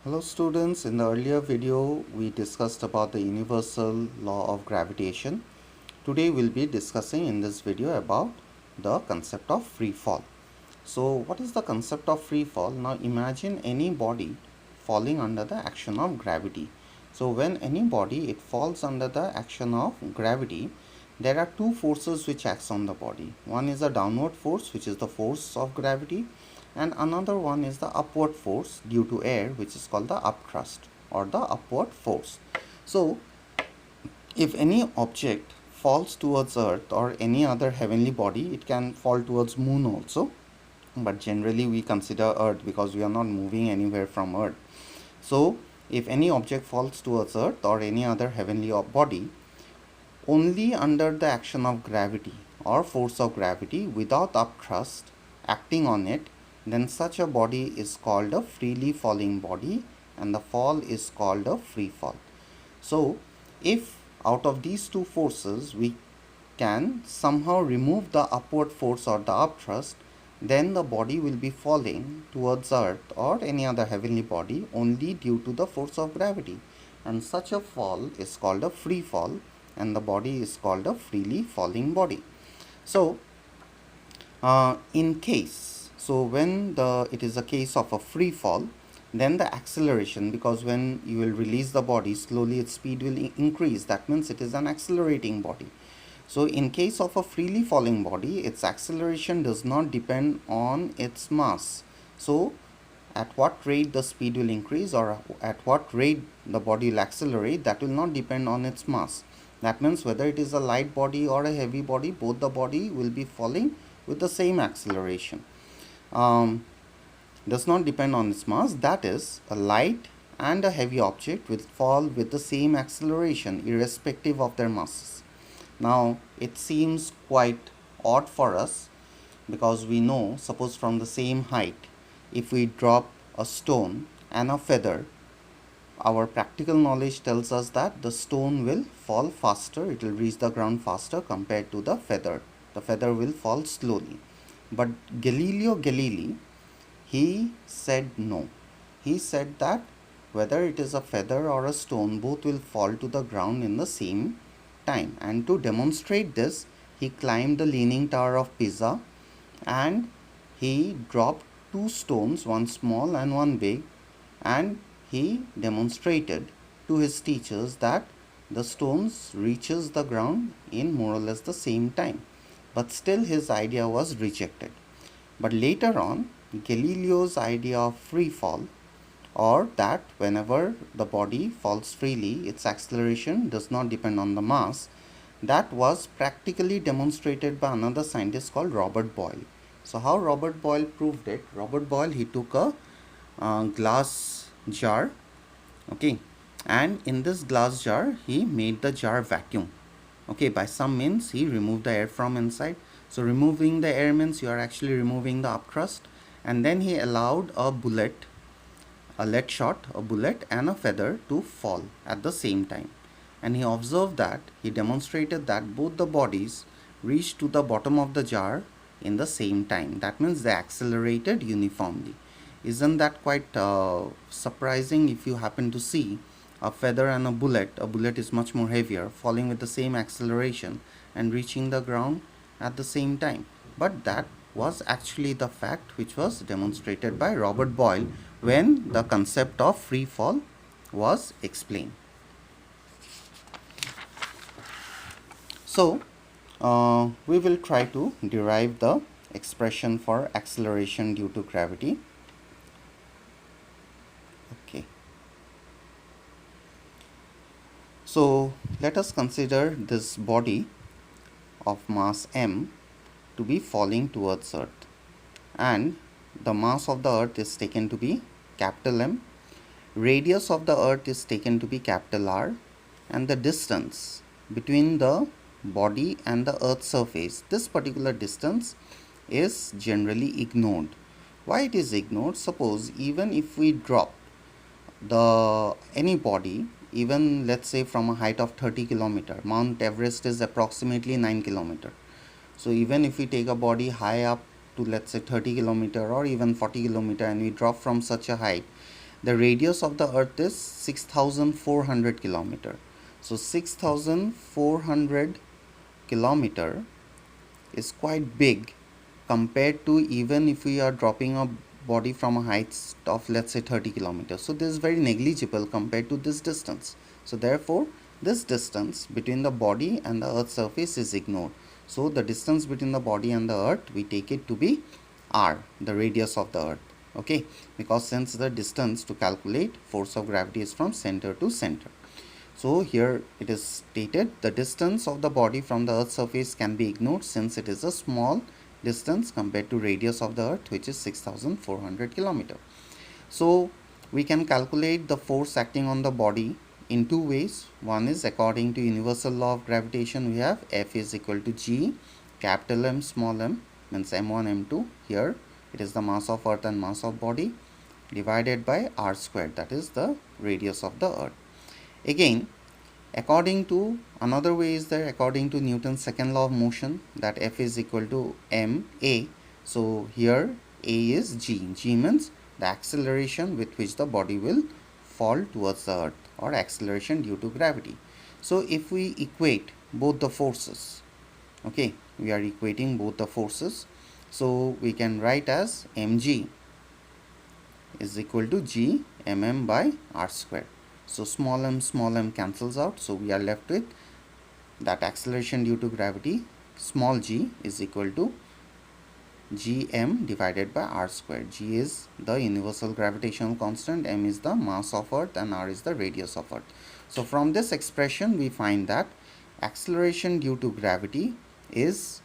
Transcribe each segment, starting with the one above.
Hello students, in the earlier video we discussed about the universal law of gravitation. Today we'll be discussing in this video about the concept of free fall. So what is the concept of free fall? Now imagine any body falling under the action of gravity. So when any body it falls under the action of gravity, there are two forces which acts on the body. One is the downward force, which is the force of gravity, and another one is the upward force due to air, which is called the upthrust or the upward force. So if any object falls towards earth or any other heavenly body, it can fall towards moon also, but generally we consider earth because we are not moving anywhere from earth. So if any object falls towards earth or any other heavenly body, only under the action of gravity or force of gravity without upthrust acting on it, then such a body is called a freely falling body and the fall is called a free fall. So if out of these two forces we can somehow remove the upward force or the upthrust, then the body will be falling towards earth or any other heavenly body only due to the force of gravity, and such a fall is called a free fall and the body is called a freely falling body. So when it is a case of a free fall, then the acceleration, because when you will release the body slowly its speed will increase, that means it is an accelerating body. So in case of a freely falling body, its acceleration does not depend on its mass. So at what rate the speed will increase or at what rate the body will accelerate, that will not depend on its mass. That means whether it is a light body or a heavy body, both the body will be falling with the same acceleration. Does not depend on its mass. That is, a light and a heavy object will fall with the same acceleration irrespective of their masses. Now it seems quite odd for us because we know, suppose from the same height, if we drop a stone and a feather, our practical knowledge tells us that the stone will fall faster, it will reach the ground faster compared to the feather. The feather will fall slowly. But Galileo Galilei, he said no. He said that whether it is a feather or a stone, both will fall to the ground in the same time. And to demonstrate this, he climbed the Leaning Tower of Pisa and he dropped two stones, one small and one big, and he demonstrated to his teachers that the stones reaches the ground in more or less the same time. But still his idea was rejected. But later on, Galileo's idea of free fall, or that whenever the body falls freely, its acceleration does not depend on the mass, that was practically demonstrated by another scientist called Robert Boyle. So how Robert Boyle proved it? Robert Boyle, he took a glass jar, okay, and in this glass jar he made the jar vacuum. Okay, by some means he removed the air from inside. So removing the air means you are actually removing the upthrust, and then he allowed a bullet, a lead shot, a bullet and a feather to fall at the same time. And he observed that, he demonstrated that both the bodies reached to the bottom of the jar in the same time. That means they accelerated uniformly. Isn't that quite surprising? If you happen to see a feather and a bullet is much more heavier, falling with the same acceleration and reaching the ground at the same time. But that was actually the fact which was demonstrated by Robert Boyle when the concept of free fall was explained. So we will try to derive the expression for acceleration due to gravity. Okay. So let us consider this body of mass m to be falling towards earth, and the mass of the earth is taken to be capital M, radius of the earth is taken to be capital R, and the distance between the body and the earth's surface, this particular distance is generally ignored. Why it is ignored? Suppose even if we drop any body, even let's say from a height of 30 kilometer, Mount Everest is approximately 9 kilometer. So even if we take a body high up to let's say 30 kilometer or even 40 kilometer and we drop from such a height, The radius of the earth is 6400 kilometer. So 6400 kilometer is quite big compared to even if we are dropping a body from a height of, let's say, 30 kilometers. So this is very negligible compared to this distance. So therefore this distance between the body and the earth's surface is ignored. So the distance between the body and the earth, we take it to be r, the radius of the earth. Okay, because since the distance to calculate force of gravity is from center to center. So here it is stated the distance of the body from the earth's surface can be ignored since it is a small distance compared to radius of the earth, which is 6400 kilometer. So we can calculate the force acting on the body in two ways. One is according to universal law of gravitation, we have F is equal to G capital M small m, means m1 m2. Here it is the mass of earth and mass of body, divided by r squared, that is the radius of the earth. Again, according to another way is there, according to Newton's second law of motion, that F is equal to ma. So here a is g. G means the acceleration with which the body will fall towards the earth, or acceleration due to gravity. So if we equate both the forces, okay, we are equating both the forces, so we can write as mg is equal to g mm by r square. So small m cancels out, so we are left with that acceleration due to gravity, small g, is equal to gm divided by r square. G is the universal gravitational constant, m is the mass of earth, and r is the radius of earth. So from this expression we find that acceleration due to gravity is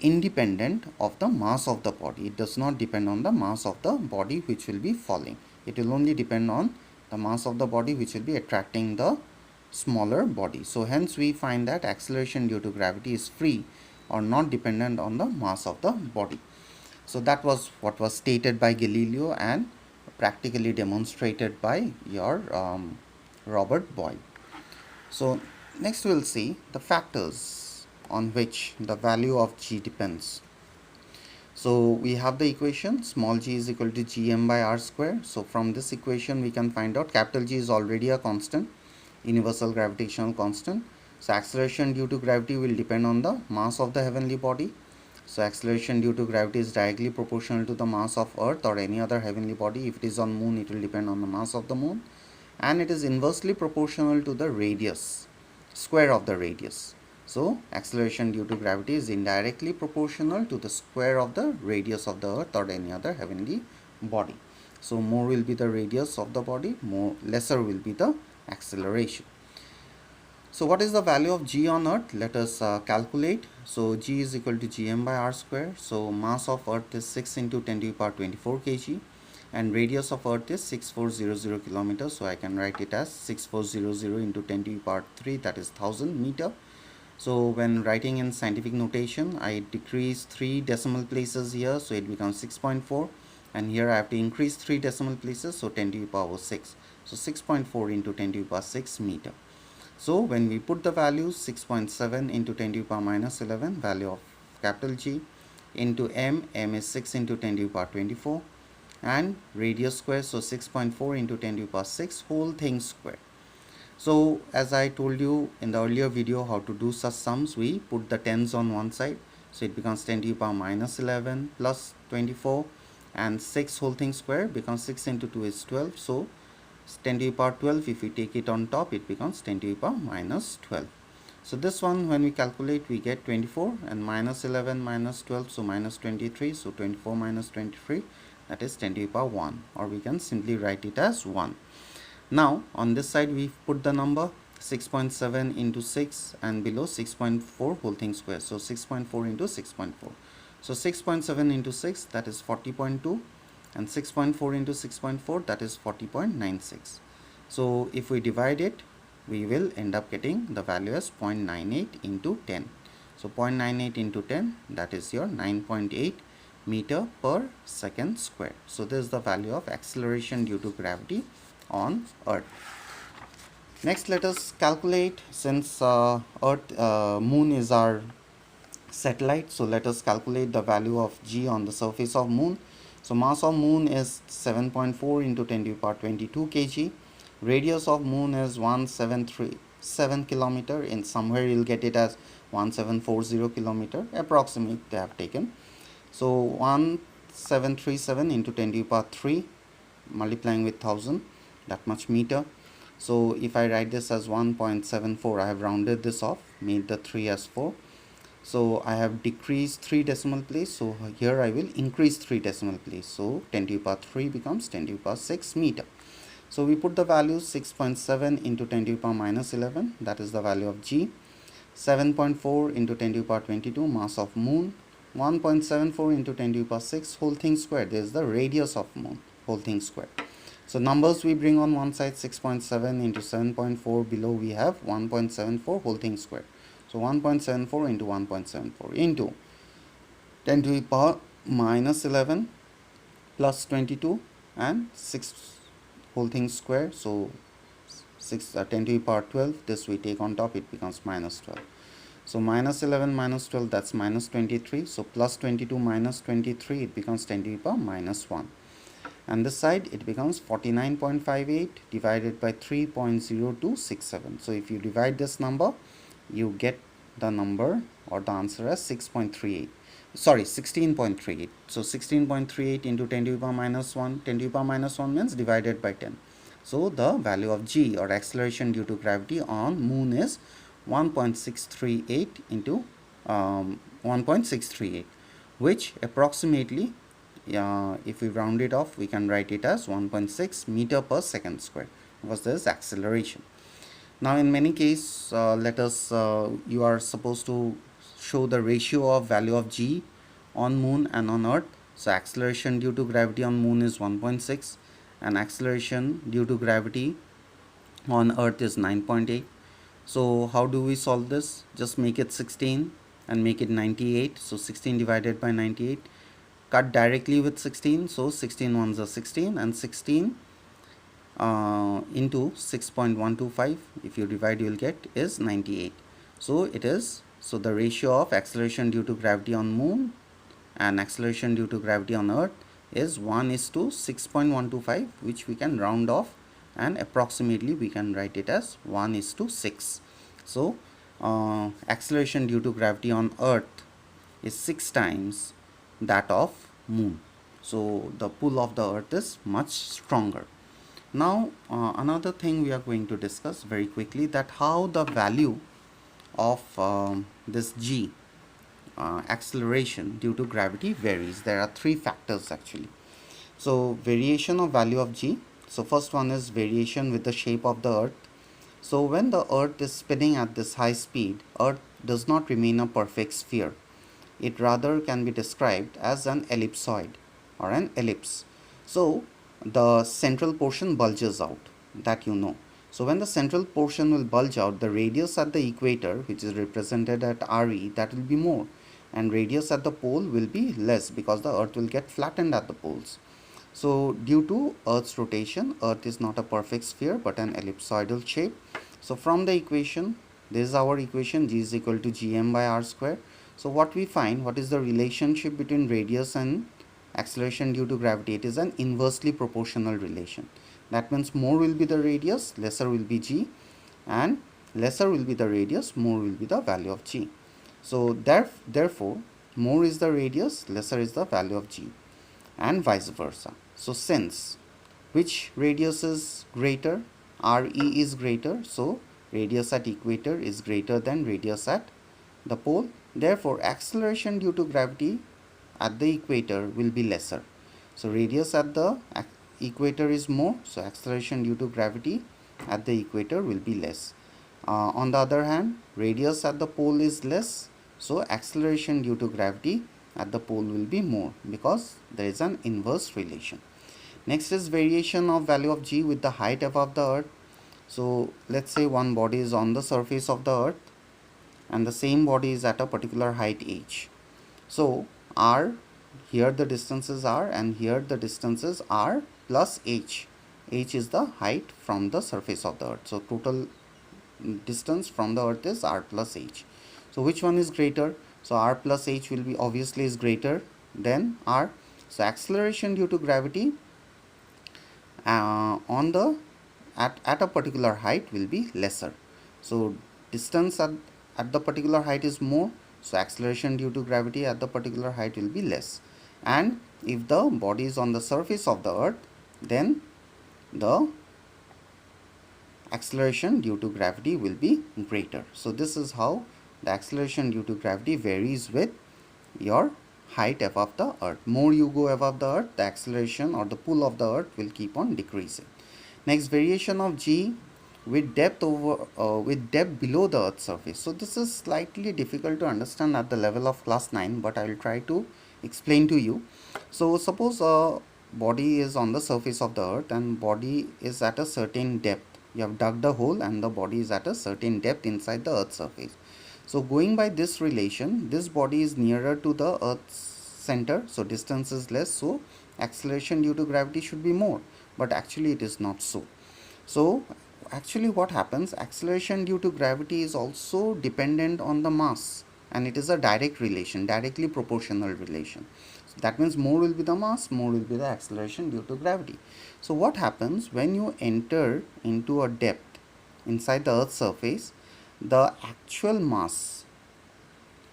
independent of the mass of the body. It does not depend on the mass of the body which will be falling. It will only depend on the mass of the body which will be attracting the smaller body. So hence we find that acceleration due to gravity is free or not dependent on the mass of the body. So that was what was stated by Galileo and practically demonstrated by your Robert Boyle. So next we'll see the factors on which the value of g depends. So we have the equation small g is equal to gm by r square. So from this equation we can find out capital G is already a constant, universal gravitational constant. So acceleration due to gravity will depend on the mass of the heavenly body. So acceleration due to gravity is directly proportional to the mass of earth or any other heavenly body. If it is on moon, it will depend on the mass of the moon, and it is inversely proportional to the radius, square of the radius. So acceleration due to gravity is indirectly proportional to the square of the radius of the earth or any other heavenly body. So more will be the radius of the body, lesser will be the acceleration. So what is the value of g on earth? Let us calculate. So g is equal to gm by r square. So mass of earth is 6 into 10 to the power 24 kg, and radius of earth is 6400 kilometers. So I can write it as 6400 into 10 to the power 3, that is 1000 meter. So when writing in scientific notation, I decrease 3 decimal places here, so it becomes 6.4, and here I have to increase 3 decimal places, so 10 to the power 6. So 6.4 into 10 to the power 6 meter. So when we put the values, 6.7 into 10 to the power minus 11, value of capital G, into m is 6 into 10 to the power 24, and radius square, so 6.4 into 10 to the power 6, whole thing square. So as I told you in the earlier video how to do such sums, we put the tens on one side, so it becomes 10 to the power minus 11 plus 24, and 6 whole thing square becomes 6 into 2 is 12, so 10 to the power 12, if we take it on top, it becomes 10 to the power minus 12. So this one, when we calculate, we get 24, and minus 11 minus 12, so minus 23, so 24 minus 23, that is 10 to the power 1, or we can simply write it as 1. Now on this side we put the number 6.7 into 6, and below 6.4 whole thing square, so 6.4 into 6.4. So 6.7 into 6, that is 40.2, and 6.4 into 6.4, that is 40.96. So if we divide it, we will end up getting the value as 0.98 into 10. So 0.98 into 10, that is your 9.8 meter per second square. So this is the value of acceleration due to gravity on earth. Next, let us calculate, since moon is our satellite, so let us calculate the value of g on the surface of moon. So mass of moon is 7.4 into 10 to the power 22 kg. Radius of moon is 1737 kilometer. In somewhere you'll get it as 1740 kilometer. Approximate they have taken. So 1737 into 10 to the power 3 multiplying with 1000, that much meter. So if I write this as 1.74, I have rounded this off, made the 3 as 4. So I have decreased 3 decimal place, so here I will increase 3 decimal place. So 10 to the power 3 becomes 10 to the power 6 meter. So we put the value 6.7 into 10 to the power minus 11, that is the value of G. 7.4 into 10 to the power 22, mass of moon. 1.74 into 10 to the power 6, whole thing squared. This is the radius of moon, whole thing squared. So numbers we bring on one side, 6.7 into 7.4, below we have 1.74 whole thing squared. So 1.74 into 1.74 into 10 to the power minus 11 plus 22 and 6 whole thing square. So 10 to the power 12, this we take on top, it becomes minus 12. So minus 11 minus 12, that's minus 23. So plus 22 minus 23, it becomes 10 to the power minus 1. And this side it becomes 49.58 divided by 3.0267. So if you divide this number, you get the number or the answer as 6.38. Sorry, 16.38. So 16.38 into 10 to the power minus 1. 10 to the power minus 1 means divided by 10. So the value of G or acceleration due to gravity on moon is 1.638 into 1.638, which approximately, if we round it off, we can write it as 1.6 meter per second square, because this is acceleration. Now in many cases, let us you are supposed to show the ratio of value of G on moon and on earth. So acceleration due to gravity on moon is 1.6 and acceleration due to gravity on earth is 9.8. So how do we solve this? Just make it 16 and make it 98. So 16 divided by 98, cut directly with 16. So 16 ones are 16 and 16 into 6.125, if you divide, you will get is 98. So it is, so the ratio of acceleration due to gravity on moon and acceleration due to gravity on earth is 1:6.125, which we can round off, and approximately we can write it as 1:6. So acceleration due to gravity on earth is 6 times that of moon. So the pull of the earth is much stronger. Now another thing we are going to discuss very quickly, that how the value of this G acceleration due to gravity varies. There are 3 factors actually. So variation of value of G. So first one is variation with the shape of the earth. So when the earth is spinning at this high speed, earth does not remain a perfect sphere. It rather can be described as an ellipsoid or an ellipse. So the central portion bulges out, that you know. So when the central portion will bulge out, the radius at the equator, which is represented at RE, that will be more, and radius at the pole will be less, because the earth will get flattened at the poles. So due to earth's rotation, earth is not a perfect sphere but an ellipsoidal shape. So from the equation, this is our equation, G is equal to Gm by r square. So what we find, what is the relationship between radius and acceleration due to gravity? It is an inversely proportional relation. That means more will be the radius, lesser will be G, and lesser will be the radius, more will be the value of G. So therefore more is the radius, lesser is the value of G, and vice versa. So since which radius is greater, RE is greater, so radius at equator is greater than radius at the pole. Therefore acceleration due to gravity at the equator will be lesser. So radius at the equator is more, so acceleration due to gravity at the equator will be less. On the other hand, radius at the pole is less, so acceleration due to gravity at the pole will be more, because there is an inverse relation. Next is variation of value of G with the height above the earth. So let's say one body is on the surface of the earth and the same body is at a particular height h. So r, here the distances are, and here the distances are plus h. H is the height from the surface of the earth. So total distance from the earth is r plus h. So which one is greater? So r plus h will be obviously is greater than r. So acceleration due to gravity on the at a particular height will be lesser. So distance at the particular height is more, so acceleration due to gravity at the particular height will be less. And if the body is on the surface of the earth, then the acceleration due to gravity will be greater. So this is how the acceleration due to gravity varies with your height above the earth. More you go above the earth, the acceleration or the pull of the earth will keep on decreasing. Next, variation of g with depth below the earth's surface. So this is slightly difficult to understand at the level of class 9, but I will try to explain to you. So suppose a body is on the surface of the earth and body is at a certain depth. You have dug the hole and the body is at a certain depth inside the earth's surface. So going by this relation, this body is nearer to the earth's center, so distance is less, so acceleration due to gravity should be more, but actually it is not so. So actually what happens, acceleration due to gravity is also dependent on the mass, and it is a direct relation, directly proportional relation. So that means more will be the mass, more will be the acceleration due to gravity. So what happens when you enter into a depth inside the earth's surface, the actual mass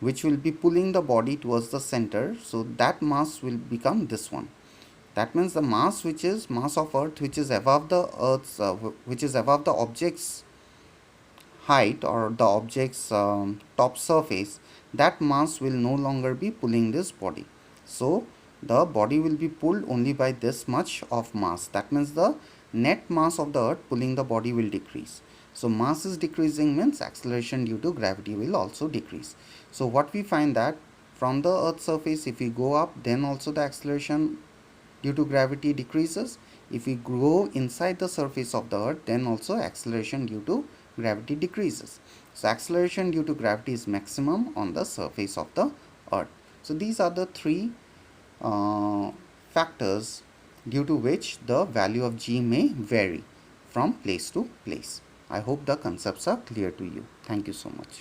which will be pulling the body towards the center, so that mass will become this one. That means the mass which is mass of earth, which is above the earth's which is above the object's height or the object's top surface, that mass will no longer be pulling this body. So the body will be pulled only by this much of mass. That means the net mass of the earth pulling the body will decrease. So mass is decreasing means acceleration due to gravity will also decrease. So what we find that from the earth's surface, if we go up, then also the acceleration due to gravity decreases. If we go inside the surface of the earth, then also acceleration due to gravity decreases. So acceleration due to gravity is maximum on the surface of the earth. So these are the three factors due to which the value of g may vary from place to place. I hope the concepts are clear to you. Thank you so much.